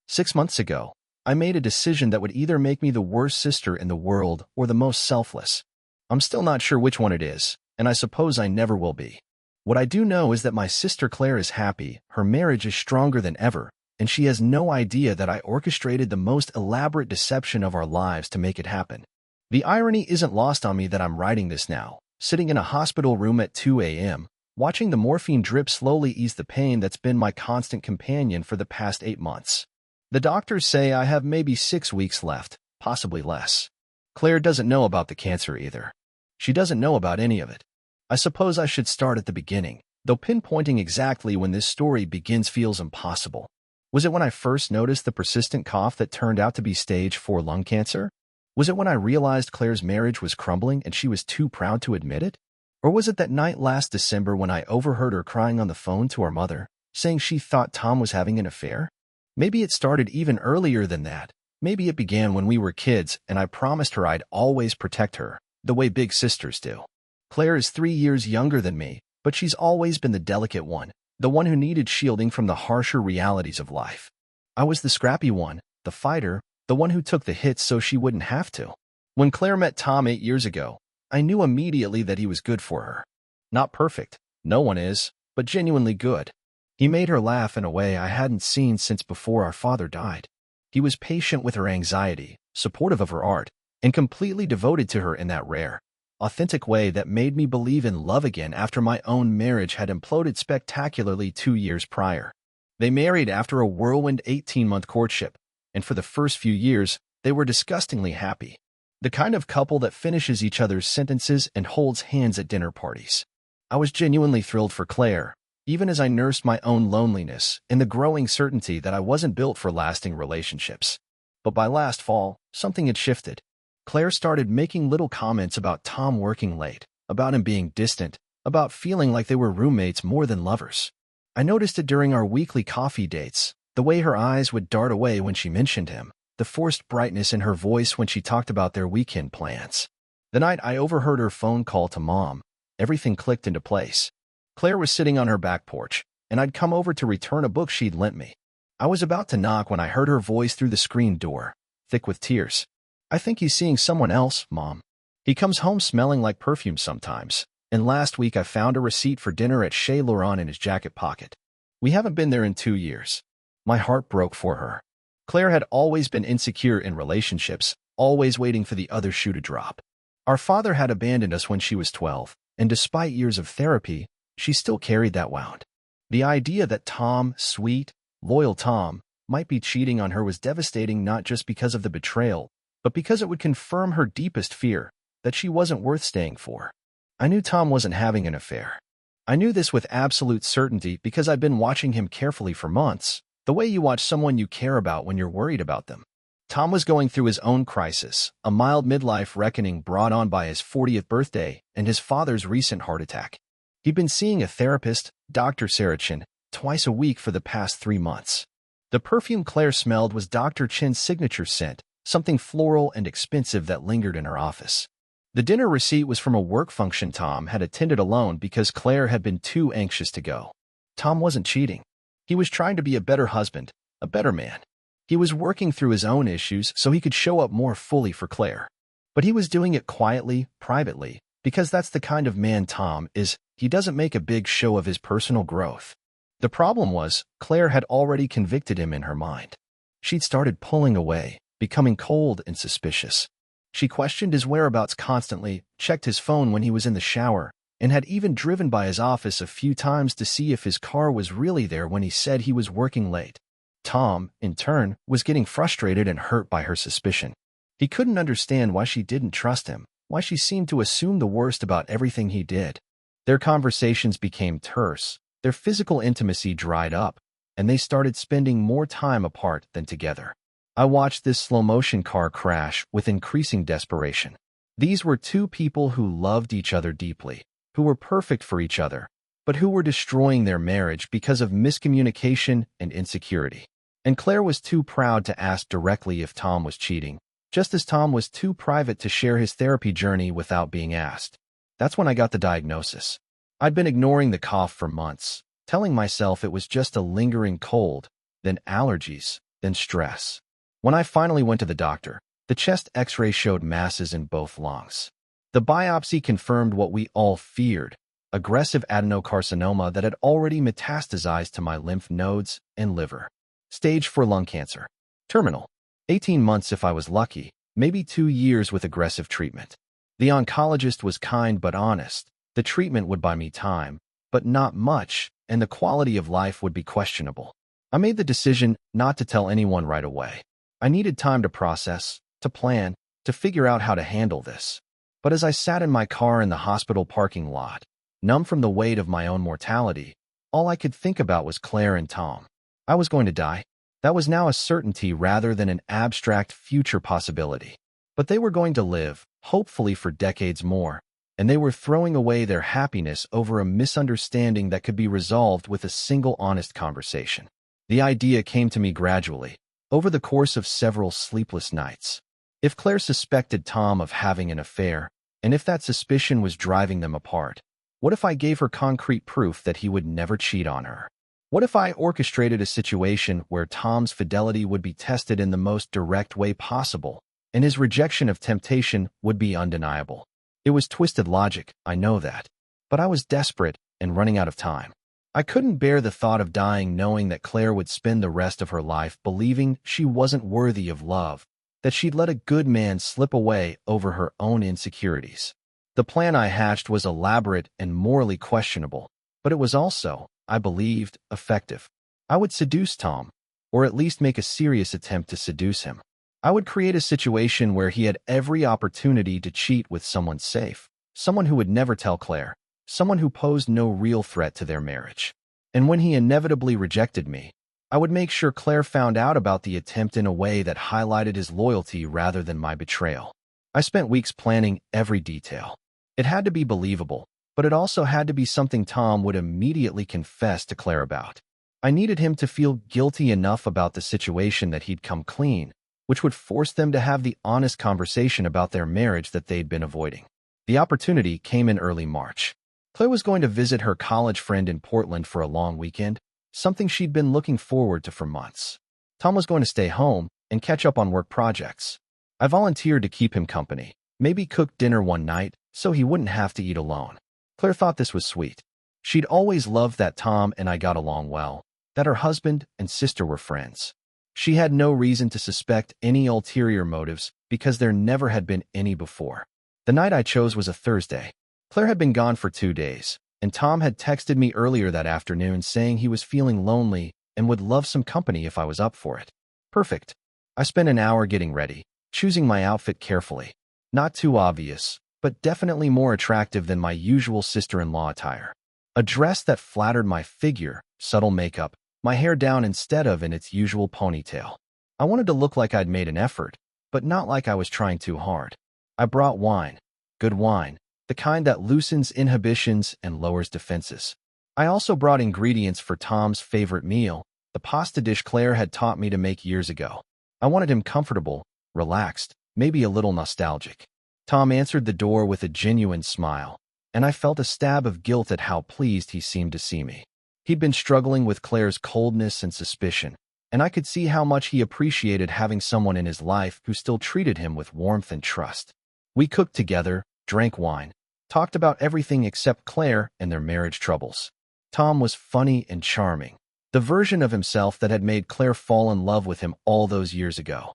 6 months ago, I made a decision that would either make me the worst sister in the world or the most selfless. I'm still not sure which one it is, and I suppose I never will be. What I do know is that my sister Claire is happy, her marriage is stronger than ever, and she has no idea that I orchestrated the most elaborate deception of our lives to make it happen. The irony isn't lost on me that I'm writing this now, sitting in a hospital room at 2 a.m., watching the morphine drip slowly ease the pain that's been my constant companion for the past 8 months. The doctors say I have maybe 6 weeks left, possibly less. Claire doesn't know about the cancer either. She doesn't know about any of it. I suppose I should start at the beginning, though pinpointing exactly when this story begins feels impossible. Was it when I first noticed the persistent cough that turned out to be stage 4 lung cancer? Was it when I realized Claire's marriage was crumbling and she was too proud to admit it? Or was it that night last December when I overheard her crying on the phone to our mother, saying she thought Tom was having an affair? Maybe it started even earlier than that. Maybe it began when we were kids and I promised her I'd always protect her, the way big sisters do. Claire is 3 years younger than me, but she's always been the delicate one, the one who needed shielding from the harsher realities of life. I was the scrappy one, the fighter, the one who took the hits so she wouldn't have to. When Claire met Tom 8 years ago, I knew immediately that he was good for her. Not perfect, no one is, but genuinely good. He made her laugh in a way I hadn't seen since before our father died. He was patient with her anxiety, supportive of her art, and completely devoted to her in that rare, authentic way that made me believe in love again after my own marriage had imploded spectacularly 2 years prior. They married after a whirlwind 18-month courtship, and for the first few years, they were disgustingly happy. The kind of couple that finishes each other's sentences and holds hands at dinner parties. I was genuinely thrilled for Claire, even as I nursed my own loneliness and the growing certainty that I wasn't built for lasting relationships. But by last fall, something had shifted. Claire started making little comments about Tom working late, about him being distant, about feeling like they were roommates more than lovers. I noticed it during our weekly coffee dates, the way her eyes would dart away when she mentioned him, the forced brightness in her voice when she talked about their weekend plans. The night I overheard her phone call to Mom, everything clicked into place. Claire was sitting on her back porch, and I'd come over to return a book she'd lent me. I was about to knock when I heard her voice through the screen door, thick with tears. "I think he's seeing someone else, Mom. He comes home smelling like perfume sometimes, and last week I found a receipt for dinner at Chez Laurent in his jacket pocket. We haven't been there in 2 years." My heart broke for her. Claire had always been insecure in relationships, always waiting for the other shoe to drop. Our father had abandoned us when she was 12, and despite years of therapy, she still carried that wound. The idea that Tom, sweet, loyal Tom, might be cheating on her was devastating not just because of the betrayal, but because it would confirm her deepest fear, that she wasn't worth staying for. I knew Tom wasn't having an affair. I knew this with absolute certainty because I'd been watching him carefully for months, the way you watch someone you care about when you're worried about them. Tom was going through his own crisis, a mild midlife reckoning brought on by his 40th birthday and his father's recent heart attack. He'd been seeing a therapist, Dr. Sarachin, twice a week for the past 3 months. The perfume Claire smelled was Dr. Chin's signature scent, something floral and expensive that lingered in her office. The dinner receipt was from a work function Tom had attended alone because Claire had been too anxious to go. Tom wasn't cheating. He was trying to be a better husband, a better man. He was working through his own issues so he could show up more fully for Claire. But he was doing it quietly, privately, because that's the kind of man Tom is. He doesn't make a big show of his personal growth. The problem was, Claire had already convicted him in her mind. She'd started pulling away, becoming cold and suspicious. She questioned his whereabouts constantly, checked his phone when he was in the shower, and had even driven by his office a few times to see if his car was really there when he said he was working late. Tom, in turn, was getting frustrated and hurt by her suspicion. He couldn't understand why she didn't trust him, why she seemed to assume the worst about everything he did. Their conversations became terse, their physical intimacy dried up, and they started spending more time apart than together. I watched this slow-motion car crash with increasing desperation. These were two people who loved each other deeply, who were perfect for each other, but who were destroying their marriage because of miscommunication and insecurity. And Claire was too proud to ask directly if Tom was cheating, just as Tom was too private to share his therapy journey without being asked. That's when I got the diagnosis. I'd been ignoring the cough for months, telling myself it was just a lingering cold, then allergies, then stress. When I finally went to the doctor, the chest X-ray showed masses in both lungs. The biopsy confirmed what we all feared: aggressive adenocarcinoma that had already metastasized to my lymph nodes and liver. Stage 4 lung cancer. Terminal. 18 months if I was lucky, maybe 2 years with aggressive treatment. The oncologist was kind but honest. The treatment would buy me time, but not much, and the quality of life would be questionable. I made the decision not to tell anyone right away. I needed time to process, to plan, to figure out how to handle this. But as I sat in my car in the hospital parking lot, numb from the weight of my own mortality, all I could think about was Claire and Tom. I was going to die. That was now a certainty rather than an abstract future possibility. But they were going to live, hopefully for decades more, and they were throwing away their happiness over a misunderstanding that could be resolved with a single honest conversation. The idea came to me gradually, over the course of several sleepless nights. If Claire suspected Tom of having an affair, and if that suspicion was driving them apart, what if I gave her concrete proof that he would never cheat on her? What if I orchestrated a situation where Tom's fidelity would be tested in the most direct way possible, and his rejection of temptation would be undeniable? It was twisted logic, I know that, but I was desperate and running out of time. I couldn't bear the thought of dying knowing that Claire would spend the rest of her life believing she wasn't worthy of love, that she'd let a good man slip away over her own insecurities. The plan I hatched was elaborate and morally questionable, but it was also, I believed, effective. I would seduce Tom, or at least make a serious attempt to seduce him. I would create a situation where he had every opportunity to cheat with someone safe, someone who would never tell Claire, someone who posed no real threat to their marriage. And when he inevitably rejected me, I would make sure Claire found out about the attempt in a way that highlighted his loyalty rather than my betrayal. I spent weeks planning every detail. It had to be believable, but it also had to be something Tom would immediately confess to Claire about. I needed him to feel guilty enough about the situation that he'd come clean, which would force them to have the honest conversation about their marriage that they'd been avoiding. The opportunity came in early March. Claire was going to visit her college friend in Portland for a long weekend, something she'd been looking forward to for months. Tom was going to stay home and catch up on work projects. I volunteered to keep him company, maybe cook dinner one night so he wouldn't have to eat alone. Claire thought this was sweet. She'd always loved that Tom and I got along well, that her husband and sister were friends. She had no reason to suspect any ulterior motives because there never had been any before. The night I chose was a Thursday. Claire had been gone for 2 days, and Tom had texted me earlier that afternoon saying he was feeling lonely and would love some company if I was up for it. Perfect. I spent an hour getting ready, choosing my outfit carefully. Not too obvious, but definitely more attractive than my usual sister-in-law attire. A dress that flattered my figure, subtle makeup, my hair down instead of in its usual ponytail. I wanted to look like I'd made an effort, but not like I was trying too hard. I brought wine. Good wine. The kind that loosens inhibitions and lowers defenses. I also brought ingredients for Tom's favorite meal, the pasta dish Claire had taught me to make years ago. I wanted him comfortable, relaxed, maybe a little nostalgic. Tom answered the door with a genuine smile, and I felt a stab of guilt at how pleased he seemed to see me. He'd been struggling with Claire's coldness and suspicion, and I could see how much he appreciated having someone in his life who still treated him with warmth and trust. We cooked together, drank wine, talked about everything except Claire and their marriage troubles. Tom was funny and charming, the version of himself that had made Claire fall in love with him all those years ago.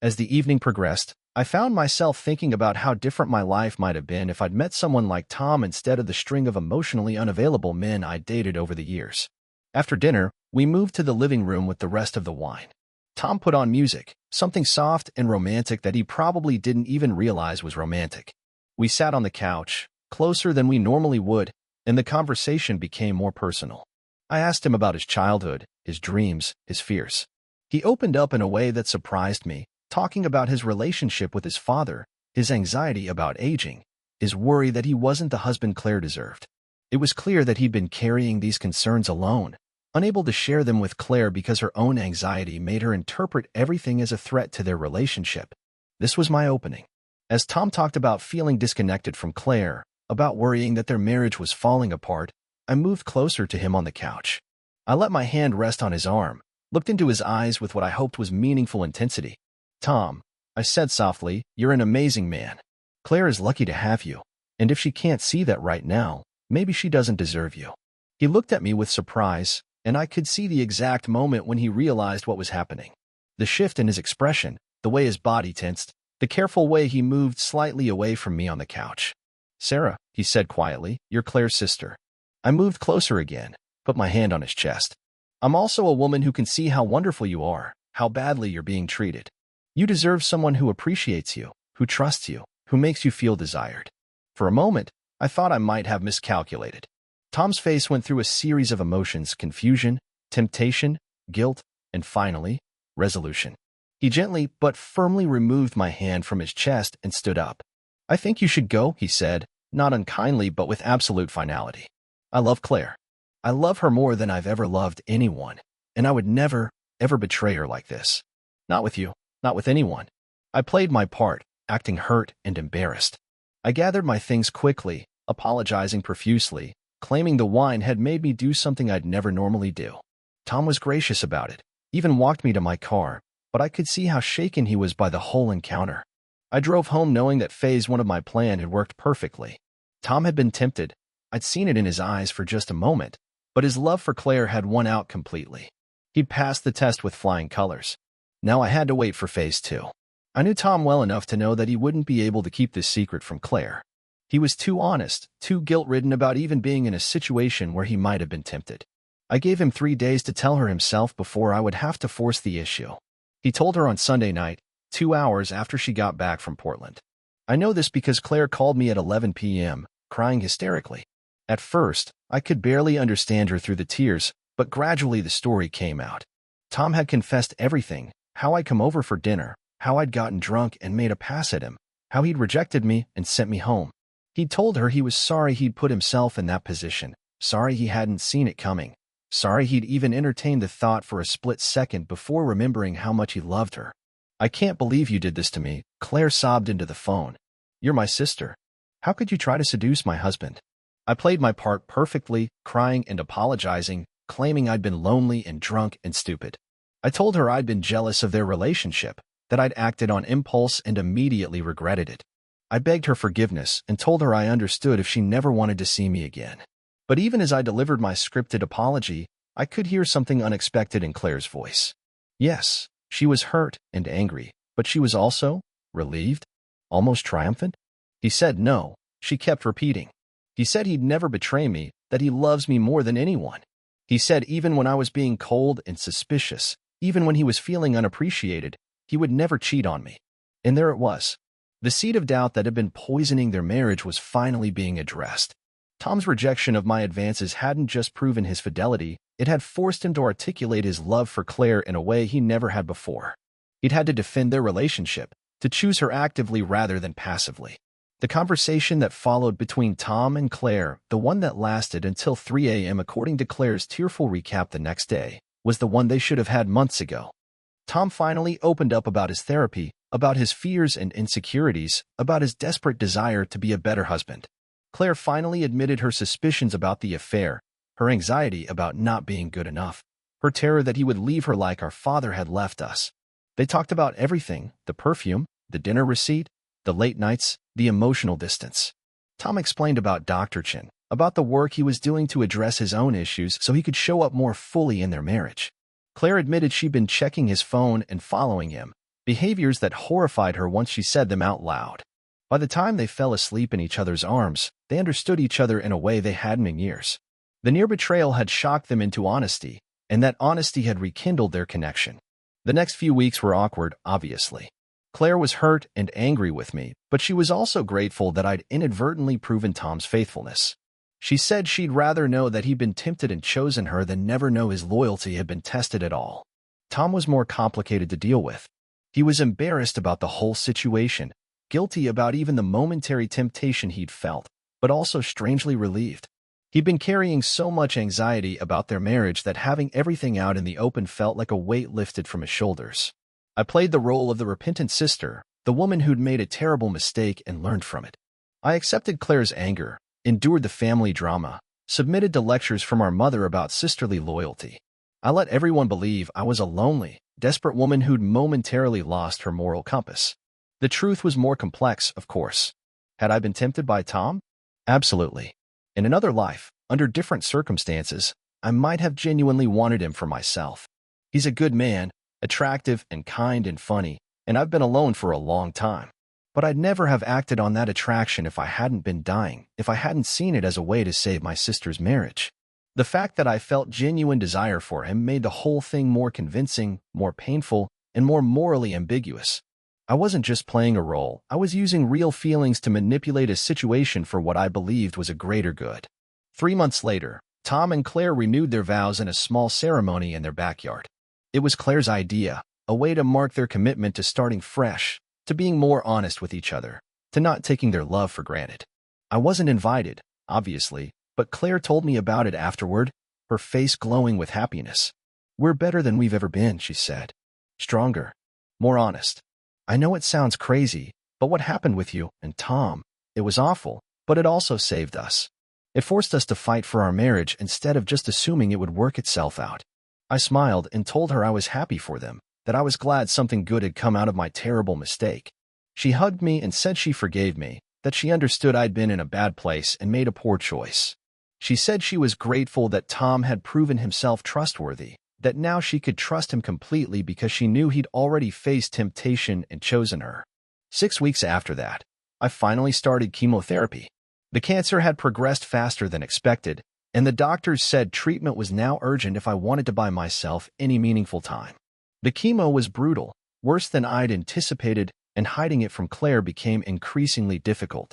As the evening progressed, I found myself thinking about how different my life might have been if I'd met someone like Tom instead of the string of emotionally unavailable men I'd dated over the years. After dinner, we moved to the living room with the rest of the wine. Tom put on music, something soft and romantic that he probably didn't even realize was romantic. We sat on the couch, closer than we normally would, and the conversation became more personal. I asked him about his childhood, his dreams, his fears. He opened up in a way that surprised me, talking about his relationship with his father, his anxiety about aging, his worry that he wasn't the husband Claire deserved. It was clear that he'd been carrying these concerns alone, unable to share them with Claire because her own anxiety made her interpret everything as a threat to their relationship. This was my opening. As Tom talked about feeling disconnected from Claire, about worrying that their marriage was falling apart, I moved closer to him on the couch. I let my hand rest on his arm, looked into his eyes with what I hoped was meaningful intensity. "Tom," I said softly, "you're an amazing man. Claire is lucky to have you, and if she can't see that right now, maybe she doesn't deserve you." He looked at me with surprise, and I could see the exact moment when he realized what was happening. The shift in his expression, the way his body tensed, the careful way he moved slightly away from me on the couch. "Sarah," he said quietly, "you're Claire's sister." I moved closer again, put my hand on his chest. "I'm also a woman who can see how wonderful you are, how badly you're being treated. You deserve someone who appreciates you, who trusts you, who makes you feel desired." For a moment, I thought I might have miscalculated. Tom's face went through a series of emotions: confusion, temptation, guilt, and finally, resolution. He gently but firmly removed my hand from his chest and stood up. "I think you should go," he said, not unkindly but with absolute finality. "I love Claire. I love her more than I've ever loved anyone, and I would never, ever betray her like this. Not with you, not with anyone." I played my part, acting hurt and embarrassed. I gathered my things quickly, apologizing profusely, claiming the wine had made me do something I'd never normally do. Tom was gracious about it, even walked me to my car, but I could see how shaken he was by the whole encounter. I drove home knowing that phase 1 of my plan had worked perfectly. Tom had been tempted. I'd seen it in his eyes for just a moment, but his love for Claire had won out completely. He'd passed the test with flying colors. Now I had to wait for phase 2. I knew Tom well enough to know that he wouldn't be able to keep this secret from Claire. He was too honest, too guilt-ridden about even being in a situation where he might have been tempted. I gave him 3 days to tell her himself before I would have to force the issue. He told her on Sunday night, 2 hours after she got back from Portland. I know this because Claire called me at 11 p.m., crying hysterically. At first, I could barely understand her through the tears, but gradually the story came out. Tom had confessed everything: how I'd come over for dinner, how I'd gotten drunk and made a pass at him, how he'd rejected me and sent me home. He'd told her he was sorry he'd put himself in that position, sorry he hadn't seen it coming, sorry he'd even entertained the thought for a split second before remembering how much he loved her. "I can't believe you did this to me," Claire sobbed into the phone. "You're my sister. How could you try to seduce my husband?" I played my part perfectly, crying and apologizing, claiming I'd been lonely and drunk and stupid. I told her I'd been jealous of their relationship, that I'd acted on impulse and immediately regretted it. I begged her forgiveness and told her I understood if she never wanted to see me again. But even as I delivered my scripted apology, I could hear something unexpected in Claire's voice. Yes, she was hurt and angry, but she was also relieved, almost triumphant. "He said no," she kept repeating. "He said he'd never betray me, that he loves me more than anyone. He said even when I was being cold and suspicious, even when he was feeling unappreciated, he would never cheat on me." And there it was. The seed of doubt that had been poisoning their marriage was finally being addressed. Tom's rejection of my advances hadn't just proven his fidelity, it had forced him to articulate his love for Claire in a way he never had before. He'd had to defend their relationship, to choose her actively rather than passively. The conversation that followed between Tom and Claire, the one that lasted until 3 a.m. according to Claire's tearful recap the next day, was the one they should have had months ago. Tom finally opened up about his therapy, about his fears and insecurities, about his desperate desire to be a better husband. Claire finally admitted her suspicions about the affair, her anxiety about not being good enough, her terror that he would leave her like our father had left us. They talked about everything: the perfume, the dinner receipt, the late nights, the emotional distance. Tom explained about Dr. Chen, about the work he was doing to address his own issues so he could show up more fully in their marriage. Claire admitted she'd been checking his phone and following him, behaviors that horrified her once she said them out loud. By the time they fell asleep in each other's arms, they understood each other in a way they hadn't in years. The near betrayal had shocked them into honesty, and that honesty had rekindled their connection. The next few weeks were awkward, obviously. Claire was hurt and angry with me, but she was also grateful that I'd inadvertently proven Tom's faithfulness. She said she'd rather know that he'd been tempted and chosen her than never know his loyalty had been tested at all. Tom was more complicated to deal with. He was embarrassed about the whole situation, guilty about even the momentary temptation he'd felt, but also strangely relieved. He'd been carrying so much anxiety about their marriage that having everything out in the open felt like a weight lifted from his shoulders. I played the role of the repentant sister, the woman who'd made a terrible mistake and learned from it. I accepted Claire's anger, endured the family drama, submitted to lectures from our mother about sisterly loyalty. I let everyone believe I was a lonely, desperate woman who'd momentarily lost her moral compass. The truth was more complex, of course. Had I been tempted by Tom? Absolutely. In another life, under different circumstances, I might have genuinely wanted him for myself. He's a good man, attractive and kind and funny, and I've been alone for a long time. But I'd never have acted on that attraction if I hadn't been dying, if I hadn't seen it as a way to save my sister's marriage. The fact that I felt genuine desire for him made the whole thing more convincing, more painful, and more morally ambiguous. I wasn't just playing a role, I was using real feelings to manipulate a situation for what I believed was a greater good. 3 months later, Tom and Claire renewed their vows in a small ceremony in their backyard. It was Claire's idea, a way to mark their commitment to starting fresh, to being more honest with each other, to not taking their love for granted. I wasn't invited, obviously, but Claire told me about it afterward, her face glowing with happiness. "We're better than we've ever been," she said. "Stronger. More honest. I know it sounds crazy, but what happened with you and Tom, it was awful, but it also saved us. It forced us to fight for our marriage instead of just assuming it would work itself out." I smiled and told her I was happy for them, that I was glad something good had come out of my terrible mistake. She hugged me and said she forgave me, that she understood I'd been in a bad place and made a poor choice. She said she was grateful that Tom had proven himself trustworthy, that now she could trust him completely because she knew he'd already faced temptation and chosen her. 6 weeks after that, I finally started chemotherapy. The cancer had progressed faster than expected, and the doctors said treatment was now urgent if I wanted to buy myself any meaningful time. The chemo was brutal, worse than I'd anticipated, and hiding it from Claire became increasingly difficult.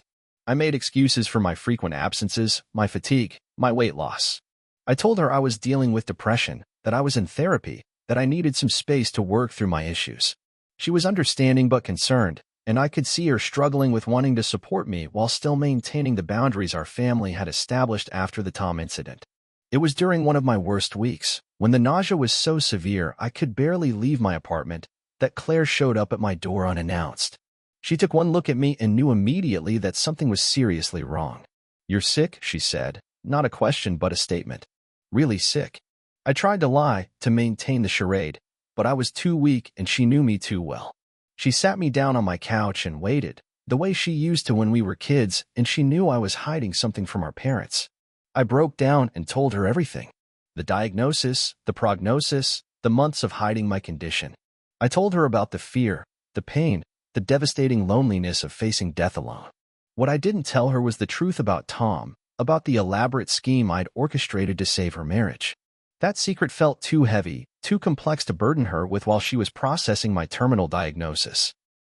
I made excuses for my frequent absences, my fatigue, my weight loss. I told her I was dealing with depression, that I was in therapy, that I needed some space to work through my issues. She was understanding but concerned, and I could see her struggling with wanting to support me while still maintaining the boundaries our family had established after the Tom incident. It was during one of my worst weeks, when the nausea was so severe I could barely leave my apartment, that Claire showed up at my door unannounced. She took one look at me and knew immediately that something was seriously wrong. "You're sick," she said, not a question but a statement. "Really sick." I tried to lie, to maintain the charade, but I was too weak and she knew me too well. She sat me down on my couch and waited, the way she used to when we were kids, and she knew I was hiding something from our parents. I broke down and told her everything. The diagnosis, the prognosis, the months of hiding my condition. I told her about the fear, the pain, the devastating loneliness of facing death alone. What I didn't tell her was the truth about Tom, about the elaborate scheme I'd orchestrated to save her marriage. That secret felt too heavy, too complex to burden her with while she was processing my terminal diagnosis.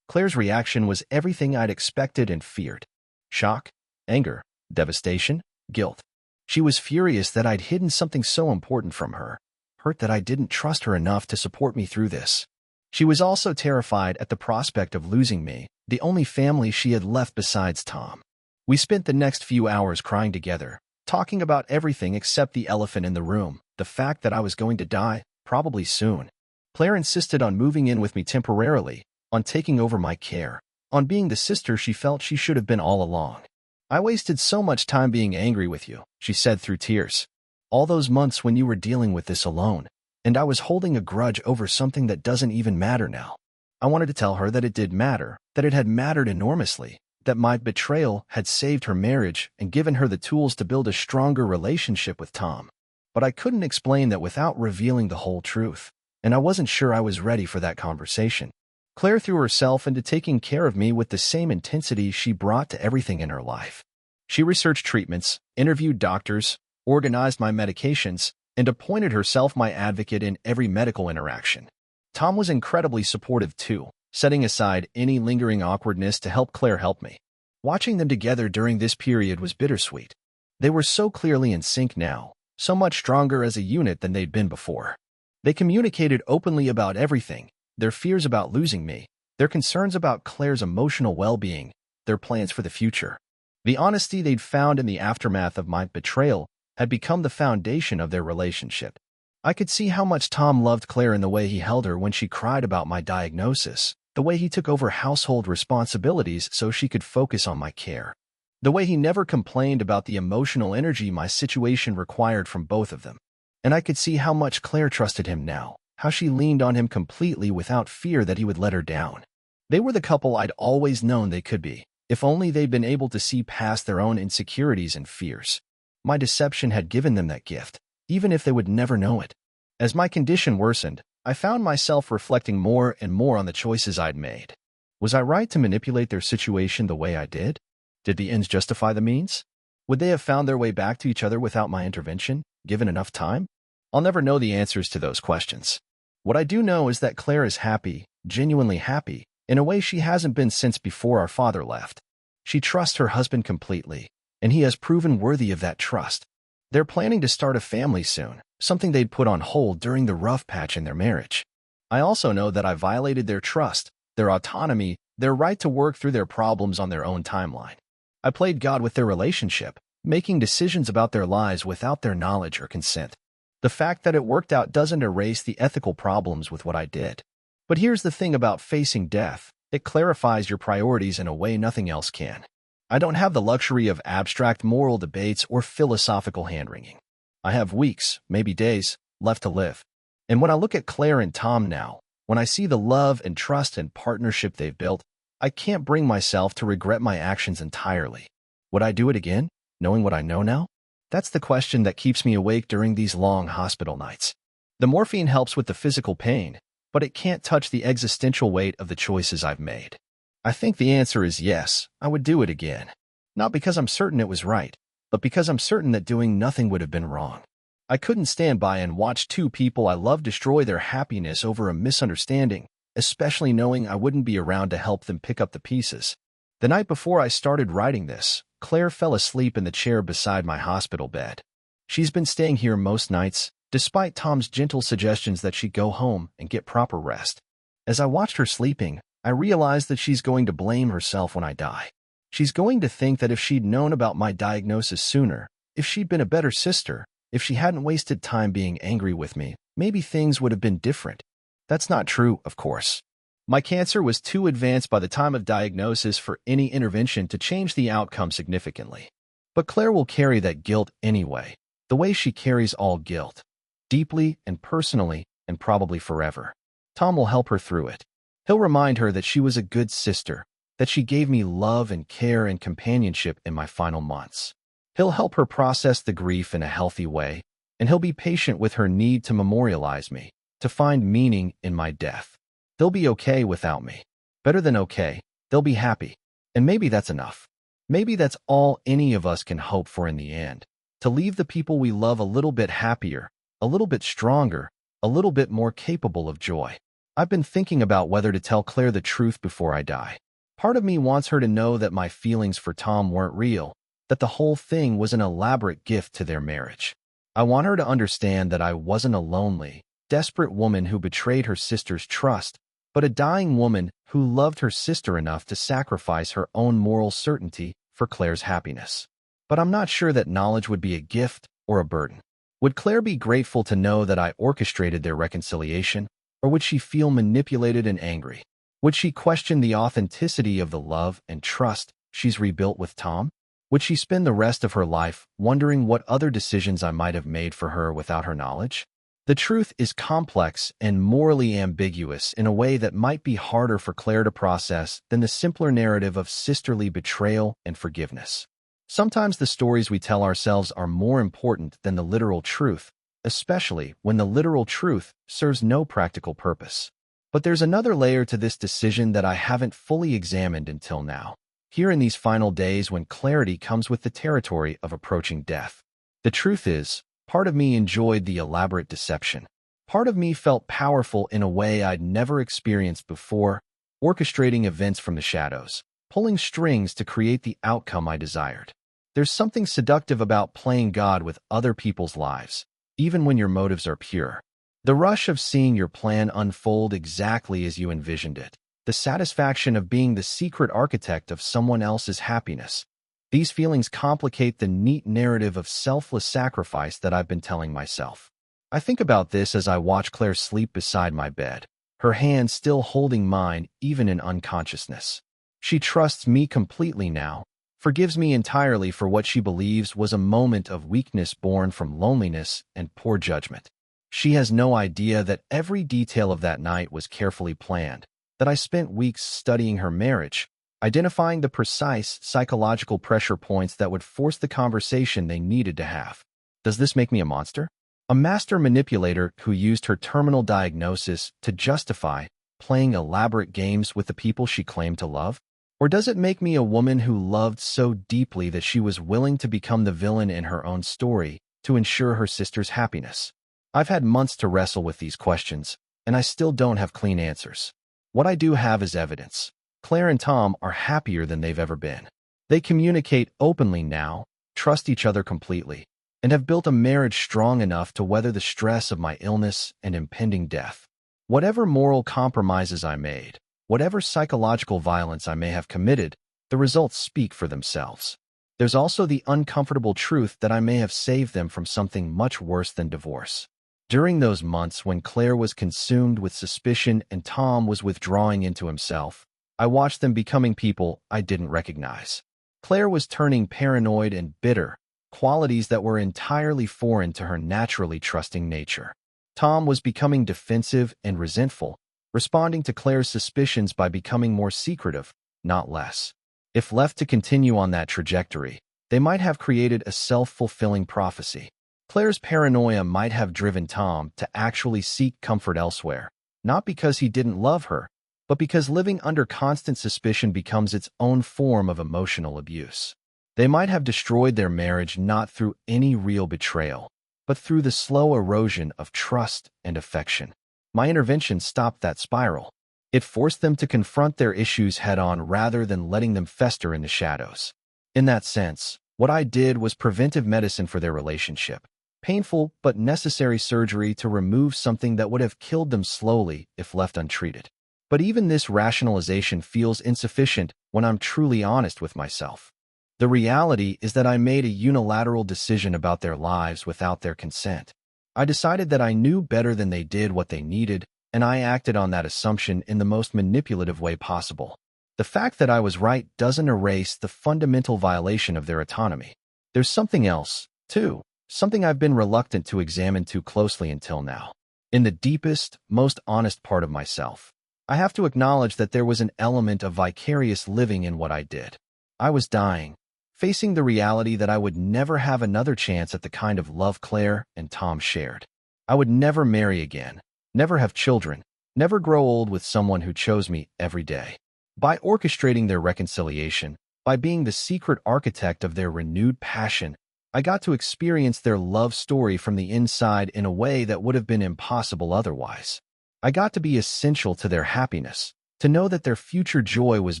Claire's reaction was everything I'd expected and feared. Shock, anger, devastation, guilt. She was furious that I'd hidden something so important from her, hurt that I didn't trust her enough to support me through this. She was also terrified at the prospect of losing me, the only family she had left besides Tom. We spent the next few hours crying together, talking about everything except the elephant in the room, the fact that I was going to die, probably soon. Claire insisted on moving in with me temporarily, on taking over my care, on being the sister she felt she should have been all along. "I wasted so much time being angry with you," she said through tears. "All those months when you were dealing with this alone, and I was holding a grudge over something that doesn't even matter now." I wanted to tell her that it did matter, that it had mattered enormously, that my betrayal had saved her marriage and given her the tools to build a stronger relationship with Tom. But I couldn't explain that without revealing the whole truth, and I wasn't sure I was ready for that conversation. Claire threw herself into taking care of me with the same intensity she brought to everything in her life. She researched treatments, interviewed doctors, organized my medications, and appointed herself my advocate in every medical interaction. Tom was incredibly supportive too, setting aside any lingering awkwardness to help Claire help me. Watching them together during this period was bittersweet. They were so clearly in sync now, so much stronger as a unit than they'd been before. They communicated openly about everything, their fears about losing me, their concerns about Claire's emotional well-being, their plans for the future. The honesty they'd found in the aftermath of my betrayal had become the foundation of their relationship. I could see how much Tom loved Claire in the way he held her when she cried about my diagnosis, the way he took over household responsibilities so she could focus on my care, the way he never complained about the emotional energy my situation required from both of them. And I could see how much Claire trusted him now, how she leaned on him completely without fear that he would let her down. They were the couple I'd always known they could be, if only they'd been able to see past their own insecurities and fears. My deception had given them that gift, even if they would never know it. As my condition worsened, I found myself reflecting more and more on the choices I'd made. Was I right to manipulate their situation the way I did? Did the ends justify the means? Would they have found their way back to each other without my intervention, given enough time? I'll never know the answers to those questions. What I do know is that Claire is happy, genuinely happy, in a way she hasn't been since before our father left. She trusts her husband completely, and he has proven worthy of that trust. They're planning to start a family soon, something they'd put on hold during the rough patch in their marriage. I also know that I violated their trust, their autonomy, their right to work through their problems on their own timeline. I played God with their relationship, making decisions about their lives without their knowledge or consent. The fact that it worked out doesn't erase the ethical problems with what I did. But here's the thing about facing death. It clarifies your priorities in a way nothing else can. I don't have the luxury of abstract moral debates or philosophical hand-wringing. I have weeks, maybe days, left to live. And when I look at Claire and Tom now, when I see the love and trust and partnership they've built, I can't bring myself to regret my actions entirely. Would I do it again, knowing what I know now? That's the question that keeps me awake during these long hospital nights. The morphine helps with the physical pain, but it can't touch the existential weight of the choices I've made. I think the answer is yes, I would do it again. Not because I'm certain it was right, but because I'm certain that doing nothing would have been wrong. I couldn't stand by and watch two people I love destroy their happiness over a misunderstanding, especially knowing I wouldn't be around to help them pick up the pieces. The night before I started writing this, Claire fell asleep in the chair beside my hospital bed. She's been staying here most nights, despite Tom's gentle suggestions that she go home and get proper rest. As I watched her sleeping, I realized that she's going to blame herself when I die. She's going to think that if she'd known about my diagnosis sooner, if she'd been a better sister, if she hadn't wasted time being angry with me, maybe things would have been different. That's not true, of course. My cancer was too advanced by the time of diagnosis for any intervention to change the outcome significantly. But Claire will carry that guilt anyway, the way she carries all guilt. Deeply and personally, and probably forever. Tom will help her through it. He'll remind her that she was a good sister, that she gave me love and care and companionship in my final months. He'll help her process the grief in a healthy way, and he'll be patient with her need to memorialize me, to find meaning in my death. They'll be okay without me. Better than okay, they'll be happy. And maybe that's enough. Maybe that's all any of us can hope for in the end, to leave the people we love a little bit happier, a little bit stronger, a little bit more capable of joy. I've been thinking about whether to tell Claire the truth before I die. Part of me wants her to know that my feelings for Tom weren't real, that the whole thing was an elaborate gift to their marriage. I want her to understand that I wasn't a lonely, desperate woman who betrayed her sister's trust, but a dying woman who loved her sister enough to sacrifice her own moral certainty for Claire's happiness. But I'm not sure that knowledge would be a gift or a burden. Would Claire be grateful to know that I orchestrated their reconciliation, or would she feel manipulated and angry? Would she question the authenticity of the love and trust she's rebuilt with Tom? Would she spend the rest of her life wondering what other decisions I might have made for her without her knowledge? The truth is complex and morally ambiguous in a way that might be harder for Claire to process than the simpler narrative of sisterly betrayal and forgiveness. Sometimes the stories we tell ourselves are more important than the literal truth, especially when the literal truth serves no practical purpose. But there's another layer to this decision that I haven't fully examined until now. Here in these final days when clarity comes with the territory of approaching death. The truth is, part of me enjoyed the elaborate deception. Part of me felt powerful in a way I'd never experienced before, orchestrating events from the shadows, pulling strings to create the outcome I desired. There's something seductive about playing God with other people's lives, even when your motives are pure. The rush of seeing your plan unfold exactly as you envisioned it. The satisfaction of being the secret architect of someone else's happiness. These feelings complicate the neat narrative of selfless sacrifice that I've been telling myself. I think about this as I watch Claire sleep beside my bed, her hand still holding mine even in unconsciousness. She trusts me completely now, forgives me entirely for what she believes was a moment of weakness born from loneliness and poor judgment. She has no idea that every detail of that night was carefully planned, that I spent weeks studying her marriage, identifying the precise psychological pressure points that would force the conversation they needed to have. Does this make me a monster? A master manipulator who used her terminal diagnosis to justify playing elaborate games with the people she claimed to love? Or does it make me a woman who loved so deeply that she was willing to become the villain in her own story to ensure her sister's happiness? I've had months to wrestle with these questions, and I still don't have clean answers. What I do have is evidence. Claire and Tom are happier than they've ever been. They communicate openly now, trust each other completely, and have built a marriage strong enough to weather the stress of my illness and impending death. Whatever moral compromises I made, whatever psychological violence I may have committed, the results speak for themselves. There's also the uncomfortable truth that I may have saved them from something much worse than divorce. During those months when Claire was consumed with suspicion and Tom was withdrawing into himself, I watched them becoming people I didn't recognize. Claire was turning paranoid and bitter, qualities that were entirely foreign to her naturally trusting nature. Tom was becoming defensive and resentful, responding to Claire's suspicions by becoming more secretive, not less. If left to continue on that trajectory, they might have created a self-fulfilling prophecy. Claire's paranoia might have driven Tom to actually seek comfort elsewhere, not because he didn't love her, but because living under constant suspicion becomes its own form of emotional abuse. They might have destroyed their marriage not through any real betrayal, but through the slow erosion of trust and affection. My intervention stopped that spiral. It forced them to confront their issues head-on rather than letting them fester in the shadows. In that sense, what I did was preventive medicine for their relationship. Painful but necessary surgery to remove something that would have killed them slowly if left untreated. But even this rationalization feels insufficient when I'm truly honest with myself. The reality is that I made a unilateral decision about their lives without their consent. I decided that I knew better than they did what they needed, and I acted on that assumption in the most manipulative way possible. The fact that I was right doesn't erase the fundamental violation of their autonomy. There's something else, too. Something I've been reluctant to examine too closely until now. In the deepest, most honest part of myself, I have to acknowledge that there was an element of vicarious living in what I did. I was dying, facing the reality that I would never have another chance at the kind of love Claire and Tom shared. I would never marry again, never have children, never grow old with someone who chose me every day. By orchestrating their reconciliation, by being the secret architect of their renewed passion, I got to experience their love story from the inside in a way that would have been impossible otherwise. I got to be essential to their happiness, to know that their future joy was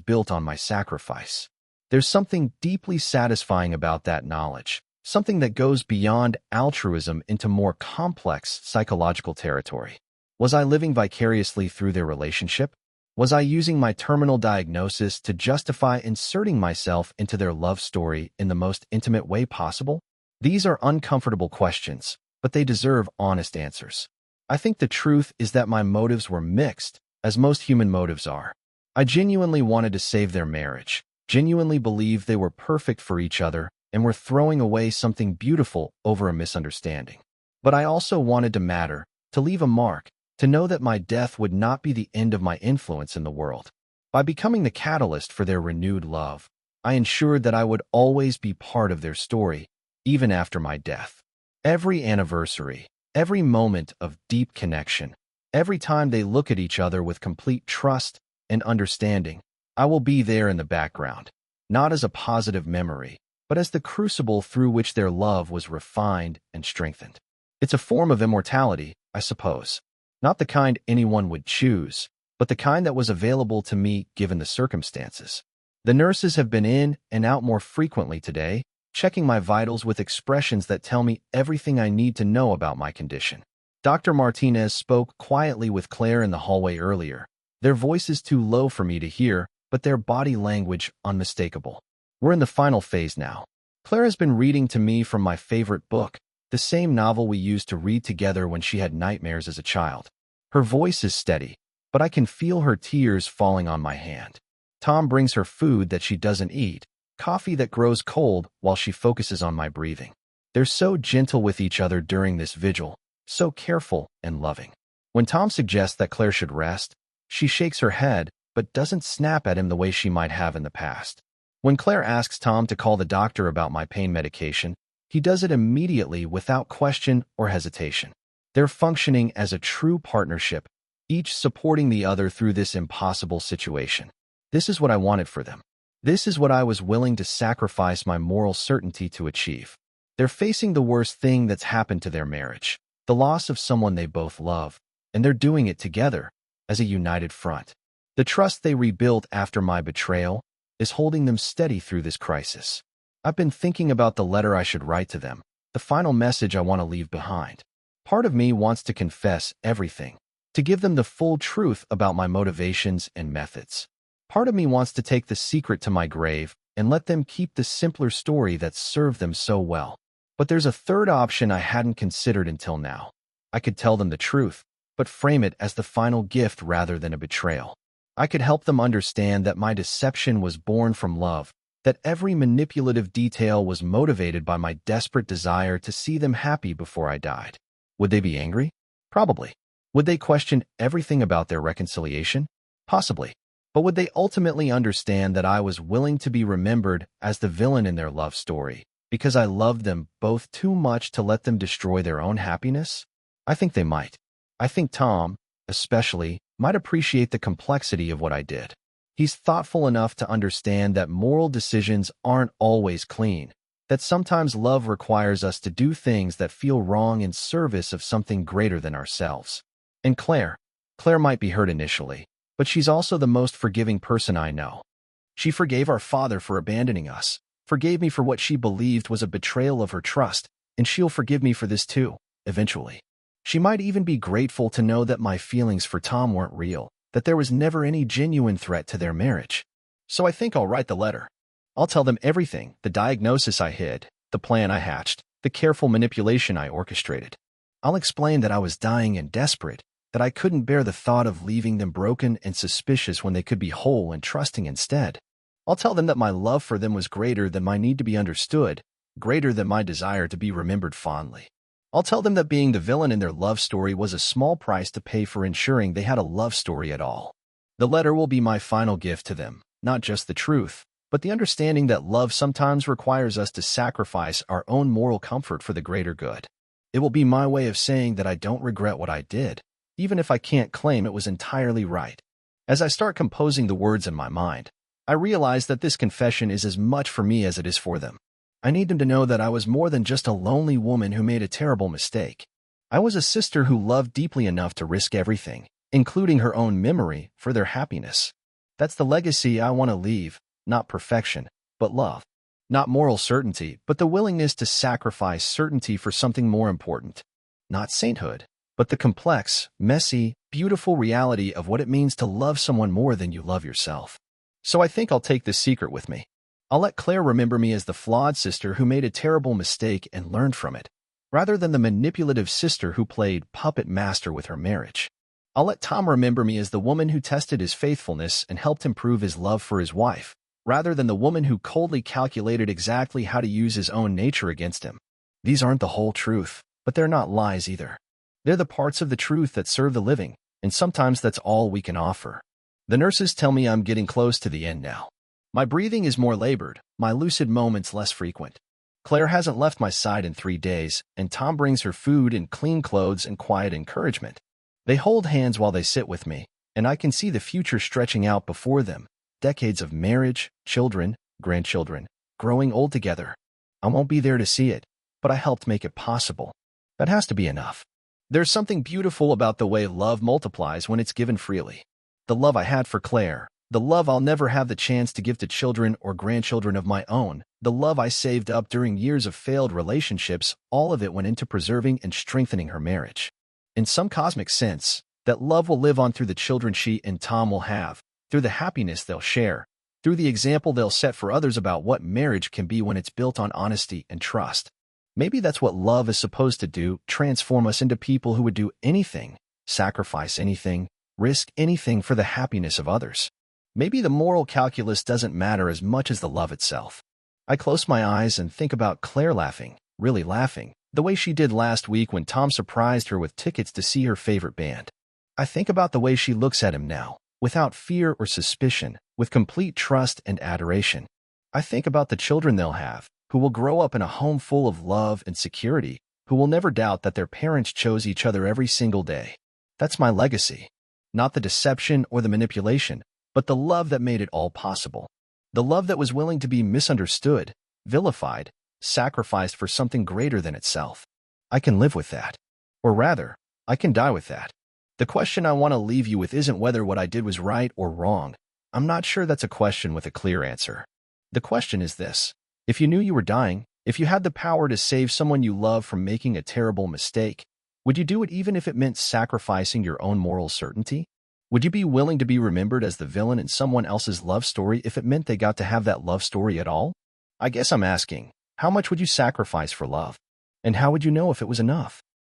built on my sacrifice. There's something deeply satisfying about that knowledge, something that goes beyond altruism into more complex psychological territory. Was I living vicariously through their relationship? Was I using my terminal diagnosis to justify inserting myself into their love story in the most intimate way possible? These are uncomfortable questions, but they deserve honest answers. I think the truth is that my motives were mixed, as most human motives are. I genuinely wanted to save their marriage, genuinely believed they were perfect for each other and were throwing away something beautiful over a misunderstanding. But I also wanted to matter, to leave a mark, to know that my death would not be the end of my influence in the world. By becoming the catalyst for their renewed love, I ensured that I would always be part of their story, even after my death. Every anniversary, every moment of deep connection, every time they look at each other with complete trust and understanding, I will be there in the background, not as a positive memory, but as the crucible through which their love was refined and strengthened. It's a form of immortality, I suppose. Not the kind anyone would choose, but the kind that was available to me given the circumstances. The nurses have been in and out more frequently today, checking my vitals with expressions that tell me everything I need to know about my condition. Dr. Martinez spoke quietly with Claire in the hallway earlier, their voices too low for me to hear, but their body language unmistakable. We're in the final phase now. Claire has been reading to me from my favorite book, the same novel we used to read together when she had nightmares as a child. Her voice is steady, but I can feel her tears falling on my hand. Tom brings her food that she doesn't eat, coffee that grows cold while she focuses on my breathing. They're so gentle with each other during this vigil, so careful and loving. When Tom suggests that Claire should rest, she shakes her head but doesn't snap at him the way she might have in the past. When Claire asks Tom to call the doctor about my pain medication, he does it immediately without question or hesitation. They're functioning as a true partnership, each supporting the other through this impossible situation. This is what I wanted for them. This is what I was willing to sacrifice my moral certainty to achieve. They're facing the worst thing that's happened to their marriage, the loss of someone they both love, and they're doing it together as a united front. The trust they rebuilt after my betrayal is holding them steady through this crisis. I've been thinking about the letter I should write to them, the final message I want to leave behind. Part of me wants to confess everything, to give them the full truth about my motivations and methods. Part of me wants to take the secret to my grave and let them keep the simpler story that served them so well. But there's a third option I hadn't considered until now. I could tell them the truth, but frame it as the final gift rather than a betrayal. I could help them understand that my deception was born from love, that every manipulative detail was motivated by my desperate desire to see them happy before I died. Would they be angry? Probably. Would they question everything about their reconciliation? Possibly. But would they ultimately understand that I was willing to be remembered as the villain in their love story, because I loved them both too much to let them destroy their own happiness? I think they might. I think Tom, especially, might appreciate the complexity of what I did. He's thoughtful enough to understand that moral decisions aren't always clean, that sometimes love requires us to do things that feel wrong in service of something greater than ourselves. And Claire might be hurt initially, but she's also the most forgiving person I know. She forgave our father for abandoning us, forgave me for what she believed was a betrayal of her trust, and she'll forgive me for this too, eventually. She might even be grateful to know that my feelings for Tom weren't real, that there was never any genuine threat to their marriage. So I think I'll write the letter. I'll tell them everything, the diagnosis I hid, the plan I hatched, the careful manipulation I orchestrated. I'll explain that I was dying and desperate, that I couldn't bear the thought of leaving them broken and suspicious when they could be whole and trusting instead. I'll tell them that my love for them was greater than my need to be understood, greater than my desire to be remembered fondly. I'll tell them that being the villain in their love story was a small price to pay for ensuring they had a love story at all. The letter will be my final gift to them, not just the truth, but the understanding that love sometimes requires us to sacrifice our own moral comfort for the greater good. It will be my way of saying that I don't regret what I did, even if I can't claim it was entirely right. As I start composing the words in my mind, I realize that this confession is as much for me as it is for them. I need them to know that I was more than just a lonely woman who made a terrible mistake. I was a sister who loved deeply enough to risk everything, including her own memory, for their happiness. That's the legacy I want to leave, not perfection, but love. Not moral certainty, but the willingness to sacrifice certainty for something more important. Not sainthood, but the complex, messy, beautiful reality of what it means to love someone more than you love yourself. So I think I'll take this secret with me. I'll let Claire remember me as the flawed sister who made a terrible mistake and learned from it, rather than the manipulative sister who played puppet master with her marriage. I'll let Tom remember me as the woman who tested his faithfulness and helped him prove his love for his wife, rather than the woman who coldly calculated exactly how to use his own nature against him. These aren't the whole truth, but they're not lies either. They're the parts of the truth that serve the living, and sometimes that's all we can offer. The nurses tell me I'm getting close to the end now. My breathing is more labored, my lucid moments less frequent. Claire hasn't left my side in 3 days, and Tom brings her food and clean clothes and quiet encouragement. They hold hands while they sit with me, and I can see the future stretching out before them, decades of marriage, children, grandchildren, growing old together. I won't be there to see it, but I helped make it possible. That has to be enough. There's something beautiful about the way love multiplies when it's given freely. The love I had for Claire, the love I'll never have the chance to give to children or grandchildren of my own, the love I saved up during years of failed relationships, all of it went into preserving and strengthening her marriage. In some cosmic sense, that love will live on through the children she and Tom will have, through the happiness they'll share, through the example they'll set for others about what marriage can be when it's built on honesty and trust. Maybe that's what love is supposed to do, transform us into people who would do anything, sacrifice anything, risk anything for the happiness of others. Maybe the moral calculus doesn't matter as much as the love itself. I close my eyes and think about Claire laughing, really laughing, the way she did last week when Tom surprised her with tickets to see her favorite band. I think about the way she looks at him now, without fear or suspicion, with complete trust and adoration. I think about the children they'll have, who will grow up in a home full of love and security, who will never doubt that their parents chose each other every single day. That's my legacy. Not the deception or the manipulation, but the love that made it all possible. The love that was willing to be misunderstood, vilified, sacrificed for something greater than itself. I can live with that. Or rather, I can die with that. The question I want to leave you with isn't whether what I did was right or wrong. I'm not sure that's a question with a clear answer. The question is this: if you knew you were dying, if you had the power to save someone you love from making a terrible mistake, would you do it even if it meant sacrificing your own moral certainty? Would you be willing to be remembered as the villain in someone else's love story if it meant they got to have that love story at all? I guess I'm asking, how much would you sacrifice for love? And how would you know if it was enough?